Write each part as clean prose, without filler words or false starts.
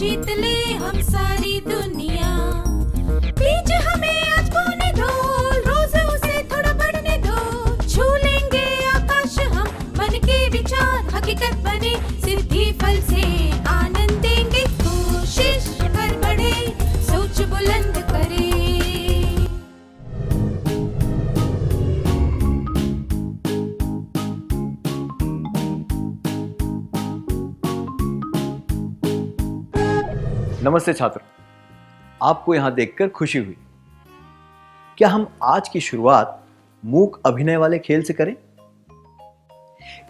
जीत ले हम सारी दुनिया। बीच हमें आज बोने दो, रोज उसे थोड़ा बढ़ने दो। छू लेंगे आकाश हम, मन के विचार हकीकत बने। सिद्धि फल से आनंद देंगे, कोशिश कर बढ़े, सोच बुलंद करे। नमस्ते छात्र, आपको यहाँ देखकर खुशी हुई। क्या हम आज की शुरुआत मूक अभिनय वाले खेल से करें?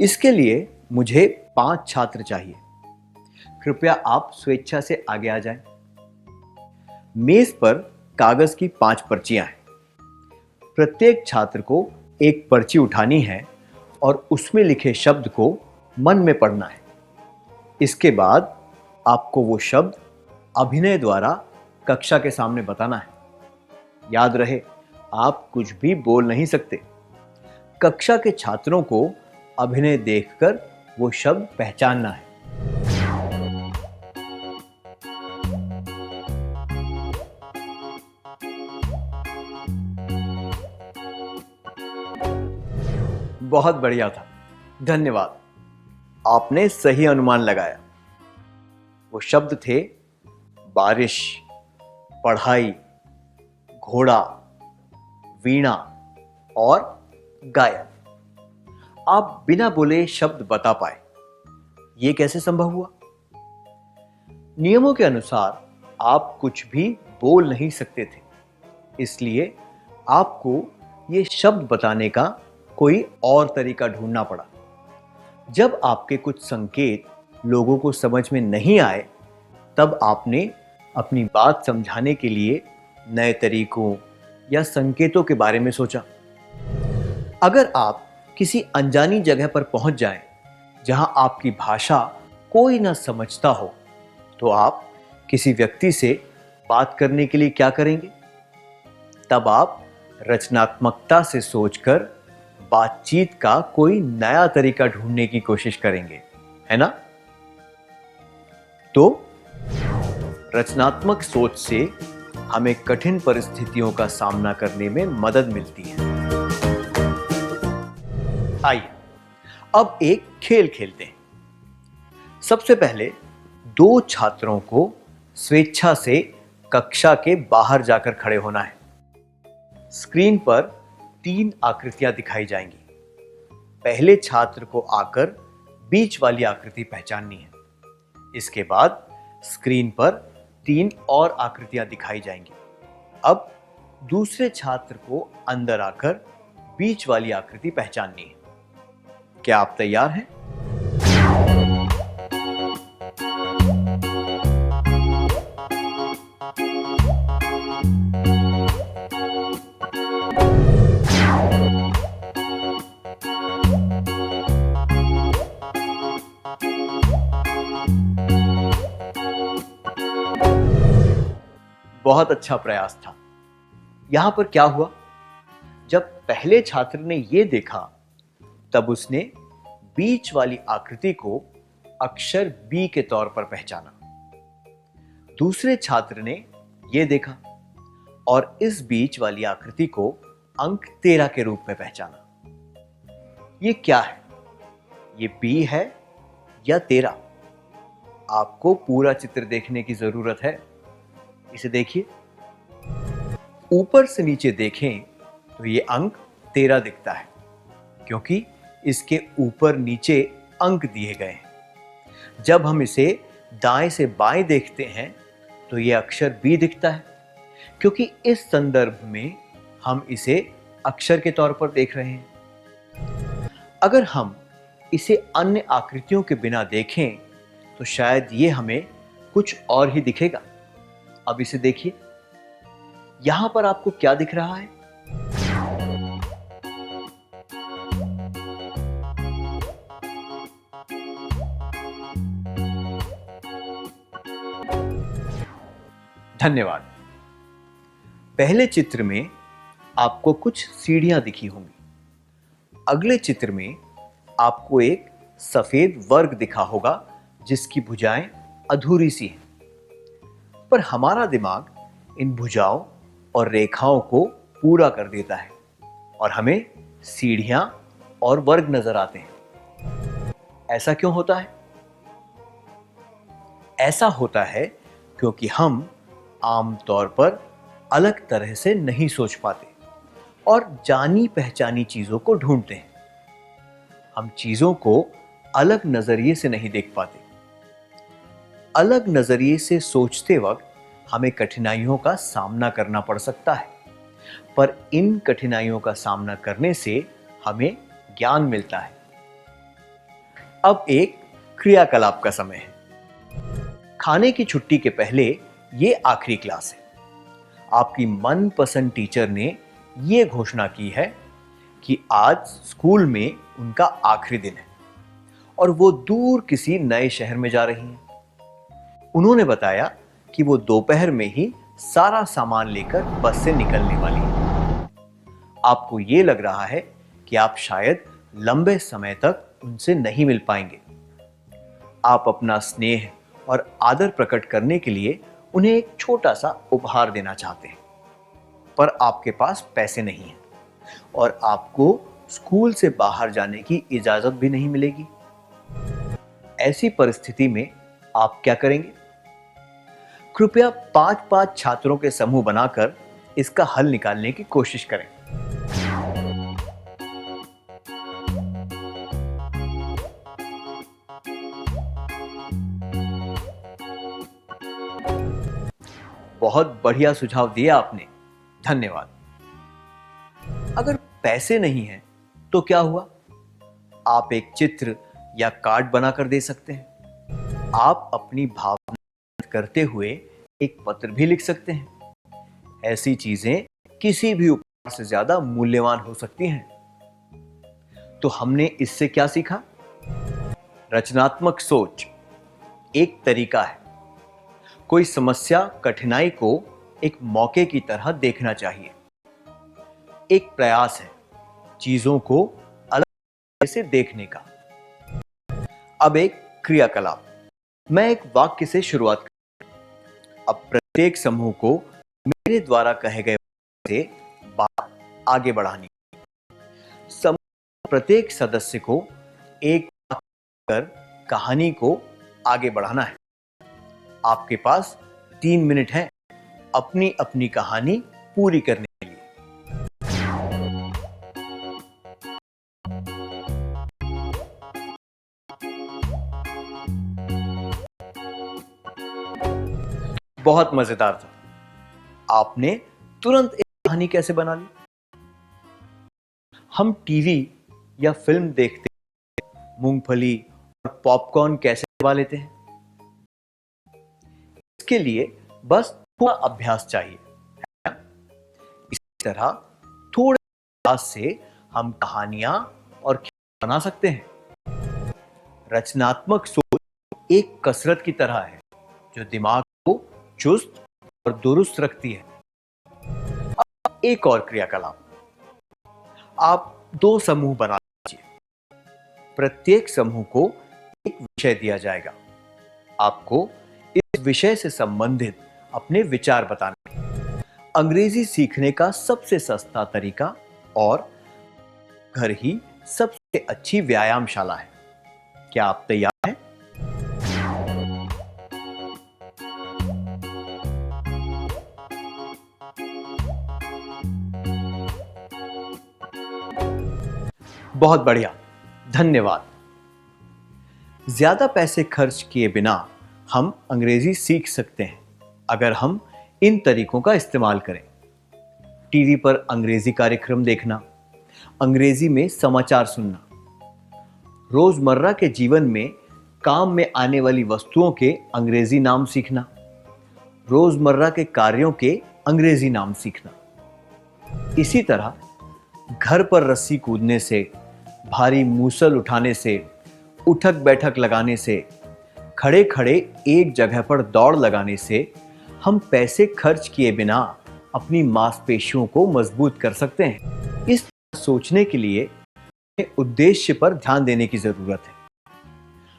इसके लिए मुझे 5 छात्र चाहिए। कृपया आप स्वेच्छा से आगे आ जाएं। मेज पर कागज की 5 पर्चियां हैं। प्रत्येक छात्र को एक पर्ची उठानी है और उसमें लिखे शब्द को मन में पढ़ना है। इसके बाद आपको वो शब्द अभिनय द्वारा कक्षा के सामने बताना है। याद रहे, आप कुछ भी बोल नहीं सकते। कक्षा के छात्रों को अभिनय देखकर वो शब्द पहचानना है। बहुत बढ़िया था, धन्यवाद। आपने सही अनुमान लगाया। वो शब्द थे बारिश, पढ़ाई, घोड़ा, वीणा और गायन। आप बिना बोले शब्द बता पाए। ये कैसे संभव हुआ? नियमों के अनुसार आप कुछ भी बोल नहीं सकते थे, इसलिए आपको ये शब्द बताने का कोई और तरीका ढूंढना पड़ा। जब आपके कुछ संकेत लोगों को समझ में नहीं आए, तब आपने अपनी बात समझाने के लिए नए तरीकों या संकेतों के बारे में सोचा। अगर आप किसी अनजानी जगह पर पहुंच जाएं, जहां आपकी भाषा कोई ना समझता हो, तो आप किसी व्यक्ति से बात करने के लिए क्या करेंगे? तब आप रचनात्मकता से सोचकर बातचीत का कोई नया तरीका ढूंढने की कोशिश करेंगे, है ना? तो रचनात्मक सोच से हमें कठिन परिस्थितियों का सामना करने में मदद मिलती है। आइए अब एक खेल खेलते हैं। सबसे पहले 2 छात्रों को स्वेच्छा से कक्षा के बाहर जाकर खड़े होना है। स्क्रीन पर 3 आकृतियां दिखाई जाएंगी। पहले छात्र को आकर बीच वाली आकृति पहचाननी है। इसके बाद स्क्रीन पर 3 और आकृतियां दिखाई जाएंगी। अब दूसरे छात्र को अंदर आकर बीच वाली आकृति पहचाननी है। क्या आप तैयार हैं? बहुत अच्छा प्रयास था। यहां पर क्या हुआ? जब पहले छात्र ने यह देखा, तब उसने बीच वाली आकृति को अक्षर बी के तौर पर पहचाना। दूसरे छात्र ने यह देखा और इस बीच वाली आकृति को अंक 13 के रूप में पहचाना। यह क्या है? यह बी है या 13? आपको पूरा चित्र देखने की जरूरत है। इसे देखिए। ऊपर से नीचे देखें तो ये अंक 13 दिखता है, क्योंकि इसके ऊपर नीचे अंक दिए गए हैं। जब हम इसे दाएं से बाएं देखते हैं तो ये अक्षर बी दिखता है, क्योंकि इस संदर्भ में हम इसे अक्षर के तौर पर देख रहे हैं। अगर हम इसे अन्य आकृतियों के बिना देखें तो शायद ये हमें कुछ और ही दिखेगा। अब इसे देखिए। यहां पर आपको क्या दिख रहा है? धन्यवाद। पहले चित्र में आपको कुछ सीढ़ियां दिखी होंगी। अगले चित्र में आपको एक सफेद वर्ग दिखा होगा जिसकी भुजाएं अधूरी सी हैं। पर हमारा दिमाग इन भुजाओं और रेखाओं को पूरा कर देता है और हमें सीढ़ियां और वर्ग नजर आते हैं। ऐसा क्यों होता है? ऐसा होता है क्योंकि हम आमतौर पर अलग तरह से नहीं सोच पाते और जानी पहचानी चीजों को ढूंढते हैं। हम चीजों को अलग नजरिए से नहीं देख पाते। अलग नजरिए से सोचते वक्त हमें कठिनाइयों का सामना करना पड़ सकता है, पर इन कठिनाइयों का सामना करने से हमें ज्ञान मिलता है। अब एक क्रियाकलाप का समय है। खाने की छुट्टी के पहले ये आखिरी क्लास है। आपकी मनपसंद टीचर ने ये घोषणा की है कि आज स्कूल में उनका आखिरी दिन है और वो दूर किसी नए शहर में जा रही हैं। उन्होंने बताया कि वो दोपहर में ही सारा सामान लेकर बस से निकलने वाली है। आपको ये लग रहा है कि आप शायद लंबे समय तक उनसे नहीं मिल पाएंगे। आप अपना स्नेह और आदर प्रकट करने के लिए उन्हें एक छोटा सा उपहार देना चाहते हैं, पर आपके पास पैसे नहीं हैं और आपको स्कूल से बाहर जाने की इजाजत भी नहीं मिलेगी। ऐसी परिस्थिति में आप क्या करेंगे? कृपया 5-5 छात्रों के समूह बनाकर इसका हल निकालने की कोशिश करें। बहुत बढ़िया सुझाव दिया आपने, धन्यवाद। अगर पैसे नहीं हैं तो क्या हुआ? आप एक चित्र या कार्ड बनाकर दे सकते हैं। आप अपनी भावना करते हुए एक पत्र भी लिख सकते हैं। ऐसी चीजें किसी भी उपहार से ज्यादा मूल्यवान हो सकती हैं। तो हमने इससे क्या सीखा? रचनात्मक सोच एक तरीका है। कोई समस्या, कठिनाई को एक मौके की तरह देखना चाहिए। एक प्रयास है चीजों को अलग तरह से देखने का। अब एक क्रियाकलाप। मैं एक वाक्य से शुरुआत करूं। अब प्रत्येक समूह को मेरे द्वारा कहे गए से बात आगे बढ़ानी। समूह प्रत्येक सदस्य को एक कर कहानी को आगे बढ़ाना है। आपके पास 3 मिनट हैं अपनी अपनी कहानी पूरी करने के लिए। बहुत मजेदार था। आपने तुरंत एक कहानी कैसे बना ली? हम टीवी या फिल्म देखते मूंगफली और पॉपकॉर्न कैसे दबा लेते हैं? इसके लिए बस थोड़ा अभ्यास चाहिए, है ना? इसी तरह थोड़े अभ्यास से हम कहानियां और खेल बना सकते हैं। रचनात्मक सोच एक कसरत की तरह है जो दिमाग को चुस्त और दुरुस्त रखती है। अब एक और क्रियाकलाप। आप 2 समूह बना लीजिए। प्रत्येक समूह को एक विषय दिया जाएगा। आपको इस विषय से संबंधित अपने विचार बताने। अंग्रेजी सीखने का सबसे सस्ता तरीका और घर ही सबसे अच्छी व्यायामशाला है। क्या आप तैयार हैं? बहुत बढ़िया, धन्यवाद। ज्यादा पैसे खर्च किए बिना हम अंग्रेजी सीख सकते हैं अगर हम इन तरीकों का इस्तेमाल करें। टीवी पर अंग्रेजी कार्यक्रम देखना, अंग्रेजी में समाचार सुनना, रोजमर्रा के जीवन में काम में आने वाली वस्तुओं के अंग्रेजी नाम सीखना, रोजमर्रा के कार्यों के अंग्रेजी नाम सीखना। इसी तरह घर पर रस्सी कूदने से, भारी मूसल उठाने से, उठक बैठक लगाने से, खड़े खड़े एक जगह पर दौड़ लगाने से हम पैसे खर्च किए बिना अपनी मांसपेशियों को मजबूत कर सकते हैं। इस सोचने के लिए उद्देश्य पर ध्यान देने की जरूरत है।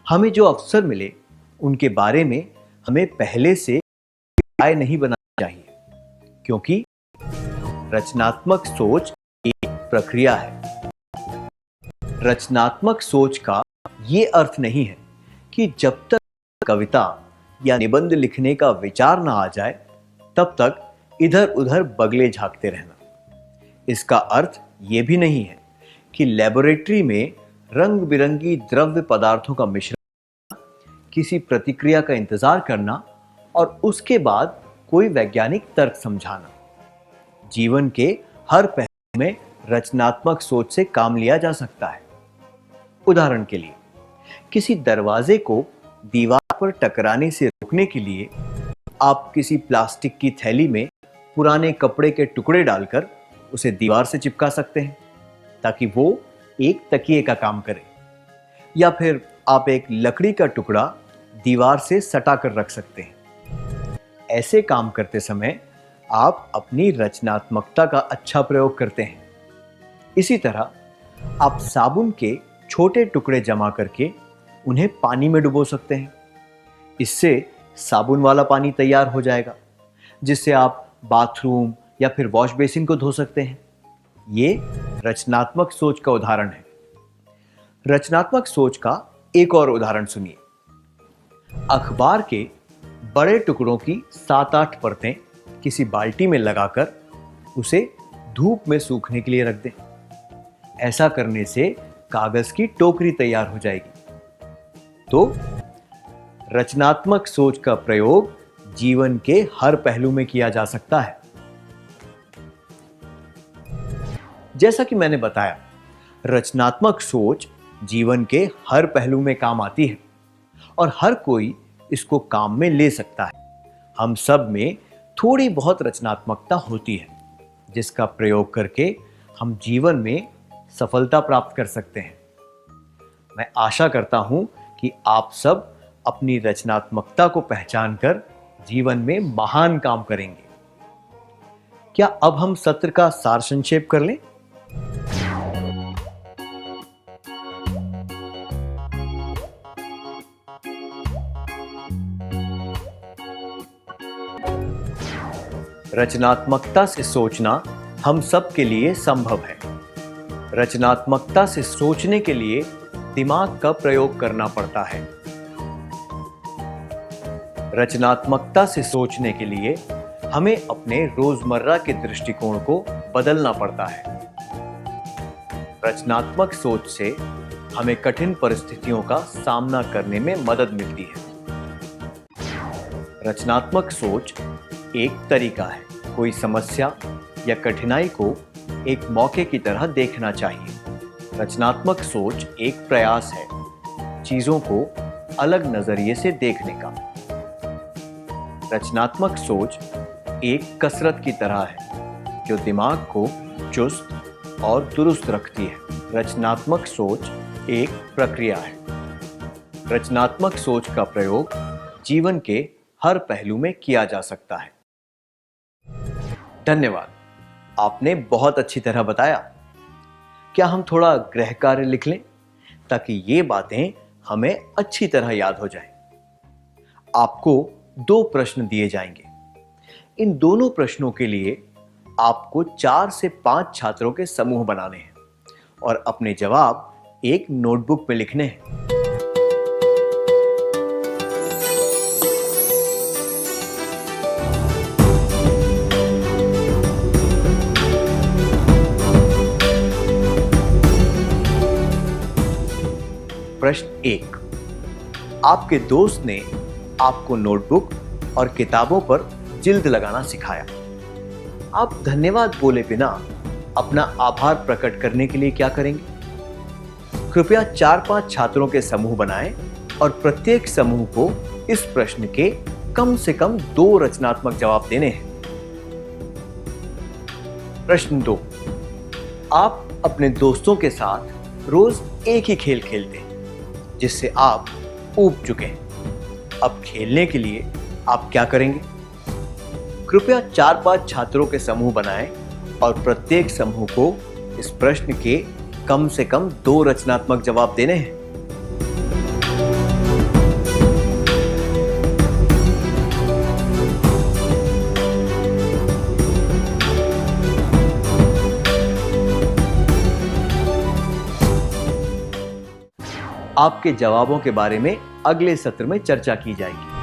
हमें जो अवसर मिले उनके बारे में हमें पहले से राय नहीं बनानी चाहिए, क्योंकि रचनात्मक सोच एक प्रक्रिया है। रचनात्मक सोच का ये अर्थ नहीं है कि जब तक कविता या निबंध लिखने का विचार ना आ जाए तब तक इधर उधर बगले झांकते रहना। इसका अर्थ ये भी नहीं है कि लेबोरेटरी में रंग बिरंगी द्रव्य पदार्थों का मिश्रण, किसी प्रतिक्रिया का इंतजार करना और उसके बाद कोई वैज्ञानिक तर्क समझाना। जीवन के हर पहलू में रचनात्मक सोच से काम लिया जा सकता है। उदाहरण के लिए, किसी दरवाजे को दीवार पर टकराने से रोकने के लिए आप किसी प्लास्टिक की थैली में पुराने कपड़े के टुकड़े डालकर उसे दीवार से चिपका सकते हैं ताकि वो एक तकिए का काम करे, या फिर आप एक लकड़ी का टुकड़ा दीवार से सटा कर रख सकते हैं। ऐसे काम करते समय आप अपनी रचनात्मकता का अच्छा प्रयोग करते हैं। इसी तरह आप साबुन के छोटे टुकड़े जमा करके उन्हें पानी में डुबो सकते हैं। इससे साबुन वाला पानी तैयार हो जाएगा, जिससे आप बाथरूम या फिर वॉश बेसिन को धो सकते हैं। ये रचनात्मक सोच का उदाहरण है। रचनात्मक सोच का एक और उदाहरण सुनिए। अखबार के बड़े टुकड़ों की 7-8 परतें किसी बाल्टी में लगाकर उसे धूप में सूखने के लिए रख दें। ऐसा करने से कागज की टोकरी तैयार हो जाएगी। तो रचनात्मक सोच का प्रयोग जीवन के हर पहलू में किया जा सकता है। जैसा कि मैंने बताया, रचनात्मक सोच जीवन के हर पहलू में काम आती है और हर कोई इसको काम में ले सकता है। हम सब में थोड़ी बहुत रचनात्मकता होती है, जिसका प्रयोग करके हम जीवन में सफलता प्राप्त कर सकते हैं। मैं आशा करता हूं कि आप सब अपनी रचनात्मकता को पहचानकर जीवन में महान काम करेंगे। क्या अब हम सत्र का सार संक्षेप कर लें? रचनात्मकता से सोचना हम सब के लिए संभव है। रचनात्मकता से सोचने के लिए दिमाग का प्रयोग करना पड़ता है। रचनात्मकता से सोचने के लिए हमें अपने रोजमर्रा के दृष्टिकोण को बदलना पड़ता है। रचनात्मक सोच से हमें कठिन परिस्थितियों का सामना करने में मदद मिलती है। रचनात्मक सोच एक तरीका है। कोई समस्या या कठिनाई को एक मौके की तरह देखना चाहिए। रचनात्मक सोच एक प्रयास है चीजों को अलग नजरिए से देखने का। रचनात्मक सोच एक कसरत की तरह है जो दिमाग को चुस्त और दुरुस्त रखती है। रचनात्मक सोच एक प्रक्रिया है। रचनात्मक सोच का प्रयोग जीवन के हर पहलू में किया जा सकता है। धन्यवाद, आपने बहुत अच्छी तरह बताया। क्या हम थोड़ा गृह कार्य लिख लें ताकि ये बातें हमें अच्छी तरह याद हो जाएं। आपको 2 प्रश्न दिए जाएंगे। इन दोनों प्रश्नों के लिए आपको 4 से 5 छात्रों के समूह बनाने हैं और अपने जवाब एक नोटबुक में लिखने हैं। प्रश्न 1, आपके दोस्त ने आपको नोटबुक और किताबों पर जिल्द लगाना सिखाया। आप धन्यवाद बोले बिना अपना आभार प्रकट करने के लिए क्या करेंगे? कृपया 4-5 छात्रों के समूह बनाएं और प्रत्येक समूह को इस प्रश्न के कम से कम 2 रचनात्मक जवाब देने हैं। प्रश्न 2, आप अपने दोस्तों के साथ रोज एक ही खेल खेलते हैं जिससे आप ऊब चुके हैं। अब खेलने के लिए आप क्या करेंगे? कृपया 4-5 छात्रों के समूह बनाएं और प्रत्येक समूह को इस प्रश्न के कम से कम 2 रचनात्मक जवाब देने हैं। आपके जवाबों के बारे में अगले सत्र में चर्चा की जाएगी।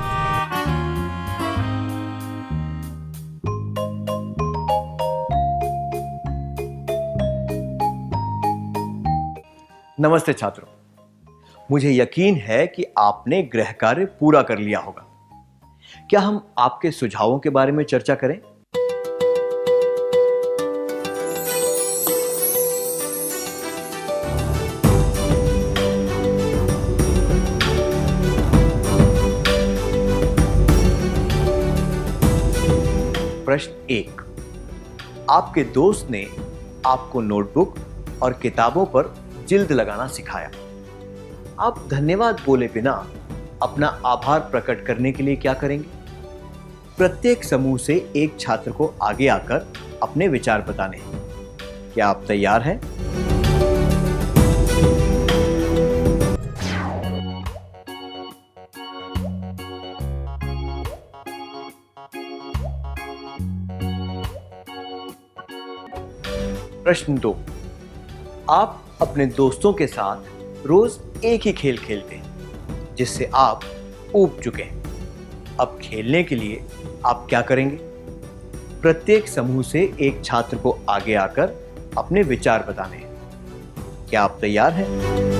नमस्ते छात्रों, मुझे यकीन है कि आपने गृह कार्य पूरा कर लिया होगा। क्या हम आपके सुझावों के बारे में चर्चा करें? प्रश्न 1, आपके दोस्त ने आपको नोटबुक और किताबों पर जिल्द लगाना सिखाया। आप धन्यवाद बोले बिना अपना आभार प्रकट करने के लिए क्या करेंगे? प्रत्येक समूह से एक छात्र को आगे आकर अपने विचार बताने हैं। क्या आप तैयार हैं? प्रश्न 2, आप अपने दोस्तों के साथ रोज एक ही खेल खेलते हैं जिससे आप ऊब चुके हैं। अब खेलने के लिए आप क्या करेंगे? प्रत्येक समूह से एक छात्र को आगे आकर अपने विचार बताने हैं। क्या आप तैयार हैं?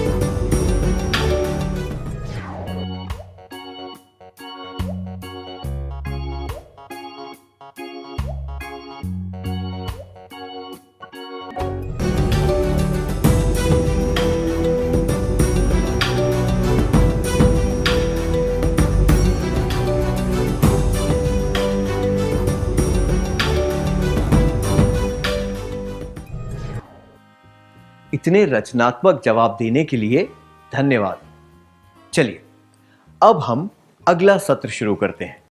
इतने रचनात्मक जवाब देने के लिए धन्यवाद। चलिए अब हम अगला सत्र शुरू करते हैं।